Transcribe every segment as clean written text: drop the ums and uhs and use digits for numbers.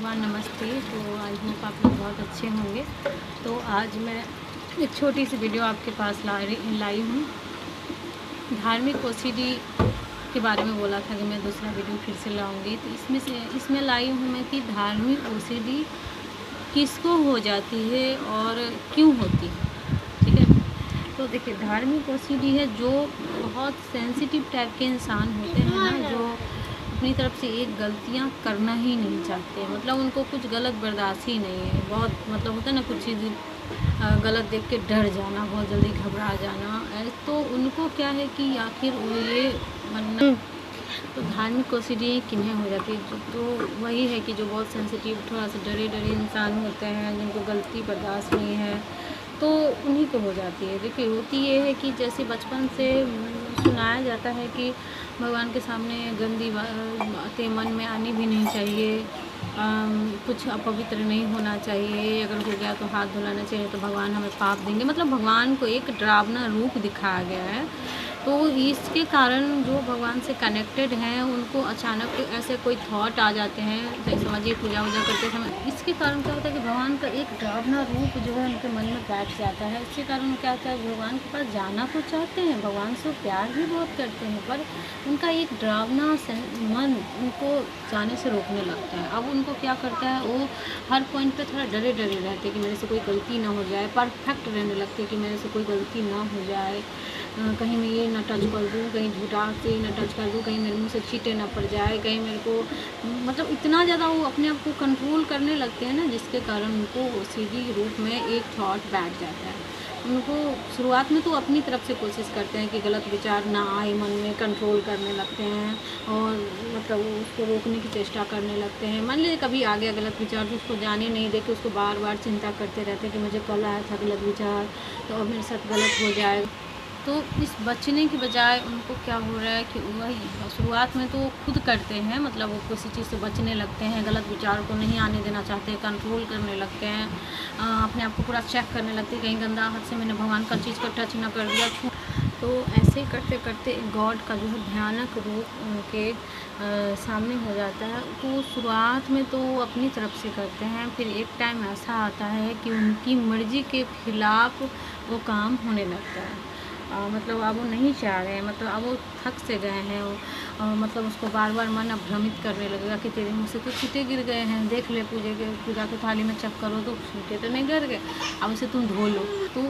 Everyone, नमस्ते। तो I hope आप लोग बहुत अच्छे होंगे। तो आज मैं एक छोटी सी वीडियो आपके पास लाई हूँ। धार्मिक ओसीडी के बारे में बोला था कि मैं दूसरा वीडियो फिर से लाऊंगी, तो इसमें लाई हूँ मैं कि धार्मिक ओसीडी किसको हो जाती है और क्यों होती है। ठीक है, तो देखिए, धार्मिक ओसीडी है जो बहुत सेंसिटिव टाइप के इंसान होते हैं ना, जो अपनी तरफ से एक गलतियां करना ही नहीं चाहते। मतलब उनको कुछ गलत बर्दाश्त ही नहीं है। बहुत मतलब होता है ना, कुछ चीज़ गलत देख के डर जाना, बहुत जल्दी घबरा जाना। तो उनको क्या है कि आखिर वो ये बनना। तो धार्मिक ओसीडी किन्हें हो जाती है? तो वही है कि जो बहुत सेंसिटिव, थोड़ा सा डरे इंसान होते हैं, जिनको गलती बर्दाश्त नहीं है, तो उन्हीं को हो जाती है। देखिए, होती ये है कि जैसे बचपन से सुनाया जाता है कि भगवान के सामने गंदी बातें मन में आनी भी नहीं चाहिए, कुछ अपवित्र नहीं होना चाहिए, अगर हो गया तो हाथ धुलाना चाहिए, तो भगवान हमें पाप देंगे। मतलब भगवान को एक डरावना रूप दिखाया गया है। तो इसके कारण जो भगवान से कनेक्टेड हैं उनको अचानक ऐसे कोई थॉट आ जाते हैं, जैसे समझिए पूजा वूजा करते समय। इसके कारण क्या होता है कि भगवान का एक डरावना रूप जो है उनके मन में बैठ जाता है। इसके कारण क्या होता है, भगवान के पास जाना तो चाहते हैं, भगवान से प्यार भी बहुत करते हैं, पर उनका एक डरावना मन उनको जाने से रोकने लगता है। अब उनको क्या करता है, वो हर पॉइंट पे थोड़ा डरे रहते हैं कि मेरे से कोई गलती ना हो जाए, परफेक्ट रहने लगते हैं कि मेरे से कोई गलती ना हो जाए, कहीं मैं ये ना टच कर दूँ, कहीं झूठा से ना टच कर दूँ, कहीं मेरे मुँह से छींटे ना पड़ जाए, कहीं मेरे को मतलब इतना ज़्यादा वो अपने आप को कंट्रोल करने लगते हैं ना, जिसके कारण उनको ओसीडी रूप में एक थॉट बैठ जाता है। उनको शुरुआत में तो अपनी तरफ से कोशिश करते हैं कि गलत विचार ना आए मन में, कंट्रोल करने लगते हैं और मतलब उसको रोकने की चेष्टा करने लगते हैं। मान लीजिए कभी आ गया गलत विचार, तो उसको जाने नहीं दे के उसको बार बार चिंता करते रहते हैं कि मुझे कल आया था गलत विचार, तो अब मेरे साथ गलत हो जाए। तो इस बचने की बजाय उनको क्या हो रहा है कि वही शुरुआत में तो खुद करते हैं, मतलब वो किसी चीज़ से बचने लगते हैं, गलत विचार को नहीं आने देना चाहते, कंट्रोल करने लगते हैं, अपने आप को पूरा चेक करने लगते हैं, कहीं गंदा हाथ से मैंने भगवान का चीज़ को टच ना कर दिया। तो ऐसे करते करते गॉड का जो है भयानक रूप उनके सामने हो जाता है। तो शुरुआत में तो अपनी तरफ से करते हैं, फिर एक टाइम ऐसा आता है कि उनकी मर्ज़ी के खिलाफ़ वो काम होने लगता है। मतलब अब वो नहीं चाह रहे हैं, मतलब अब वो थक से गए हैं। मतलब उसको बार बार मन भ्रमित करने लगेगा कि तेरे मुँह से तो छींटे गिर गए हैं, देख ले पूजा की थाली में चेक करो तो छींटे तो नहीं गिर गए, अब उसे तुम धो लो। तो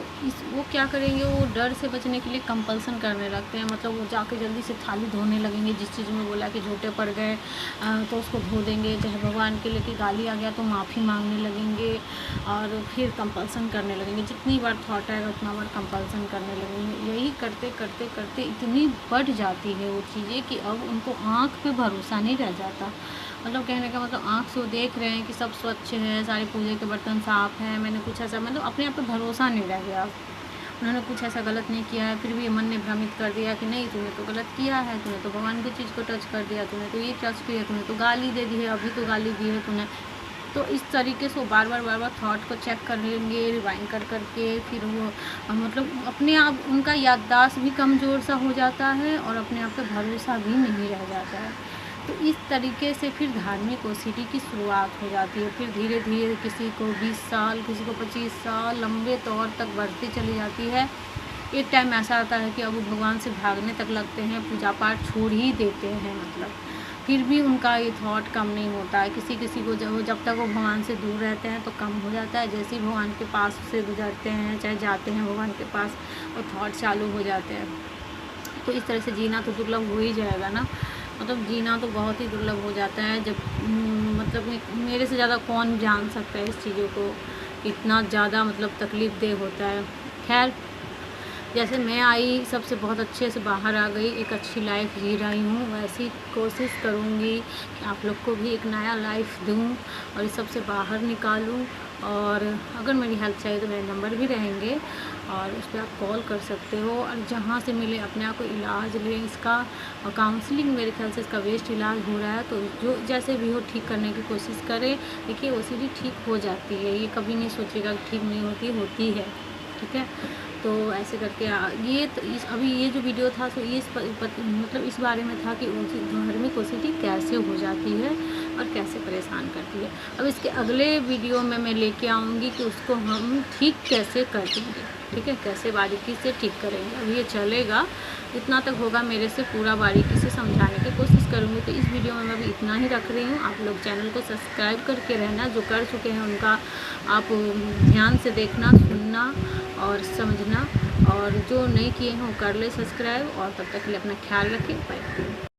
वो क्या करेंगे, वो डर से बचने के लिए कंपल्सन करने लगते हैं। मतलब वो जाके जल्दी से थाली धोने लगेंगे, जिस चीज़ में बोला कि झूठे पड़ गए तो उसको धो देंगे, चाहे भगवान के लिए कि गाली आ गया तो माफ़ी मांगने लगेंगे, और फिर कंपल्सन करने लगेंगे। जितनी बार थॉट आएगा उतना बार कंपल्सन करने लगेंगे। यही करते करते करते इतनी बढ़ जाती है वो चीज़ें कि अब उनको आँख पे भरोसा नहीं रह जाता। मतलब कहने का मतलब आँख से वो देख रहे हैं कि सब स्वच्छ है, सारे पूजे के बर्तन साफ़ हैं, मैंने कुछ ऐसा मतलब अपने आप पे भरोसा नहीं रह गया। उन्होंने कुछ ऐसा गलत नहीं किया है, फिर भी मन ने भ्रमित कर दिया कि नहीं तूने तो गलत किया है, तूने तो भगवान की चीज़ को टच कर दिया, तूने तो ये टच किया, तूने तो गाली दे दी है, अभी तो गाली दी है तूने। तो इस तरीके से वो बार बार थॉट को चेक कर लेंगे, रिवाइंड कर करके। फिर वो मतलब अपने आप उनका याददाश्त भी कमज़ोर सा हो जाता है और अपने आप पे भरोसा भी नहीं रह जाता है। तो इस तरीके से फिर धार्मिक ओसीडी की शुरुआत हो जाती है। फिर धीरे धीरे किसी को 20 साल, किसी को 25 साल लंबे तौर तक बढ़ती चली जाती है। एक टाइम ऐसा आता है कि अब वो भगवान से भागने तक लगते हैं, पूजा पाठ छोड़ ही देते हैं। मतलब फिर भी उनका ये थॉट कम नहीं होता है। किसी को जब तक वो भगवान से दूर रहते हैं तो कम हो जाता है, जैसे ही भगवान के पास से गुजरते हैं, चाहे जाते हैं भगवान के पास, और थॉट चालू हो जाते हैं। तो इस तरह से जीना तो दुर्लभ हो ही जाएगा ना। मतलब जीना तो बहुत ही दुर्लभ हो जाता है। जब मतलब मेरे से ज़्यादा कौन जान सकता है इस चीज़ों को, इतना ज़्यादा मतलब तकलीफ़ देह होता है। खैर, जैसे मैं आई सबसे बहुत अच्छे से बाहर आ गई, एक अच्छी लाइफ जी रही हूँ, वैसी कोशिश करूँगी कि आप लोग को भी एक नया लाइफ दूँ और इस सब से बाहर निकालूँ। और अगर मेरी हेल्प चाहिए तो मेरे नंबर भी रहेंगे और उस पर आप कॉल कर सकते हो, और जहाँ से मिले अपने आप को इलाज लें इसका। और काउंसलिंग मेरे ख्याल से इसका वेस्ट इलाज हो रहा है, तो जो जैसे भी हो ठीक करने की कोशिश करें। देखिए, ओसीडी ठीक हो जाती है, ये कभी नहीं सोचिएगा कि ठीक नहीं होती, होती है। ठीक है, तो ऐसे करके ये तो अभी ये जो वीडियो था तो ये मतलब इस बारे में था कि धार्मिक ओसीडी कैसे हो जाती है और कैसे परेशान करती है। अब इसके अगले वीडियो में मैं लेके आऊँगी कि उसको हम ठीक कैसे कर देंगे, ठीक है, कैसे बारीकी से ठीक करेंगे। अब ये चलेगा, इतना तक होगा मेरे से, पूरा बारीकी से समझाने की कोशिश करूँगी। तो इस वीडियो में मैं अभी इतना ही रख रही हूँ। आप लोग चैनल को सब्सक्राइब करके रहना, जो कर चुके हैं उनका आप ध्यान से देखना, सुनना और समझना, और जो नहीं किए हैं वो कर ले सब्सक्राइब। और तब तक के लिए अपना ख्याल रखें। बाय।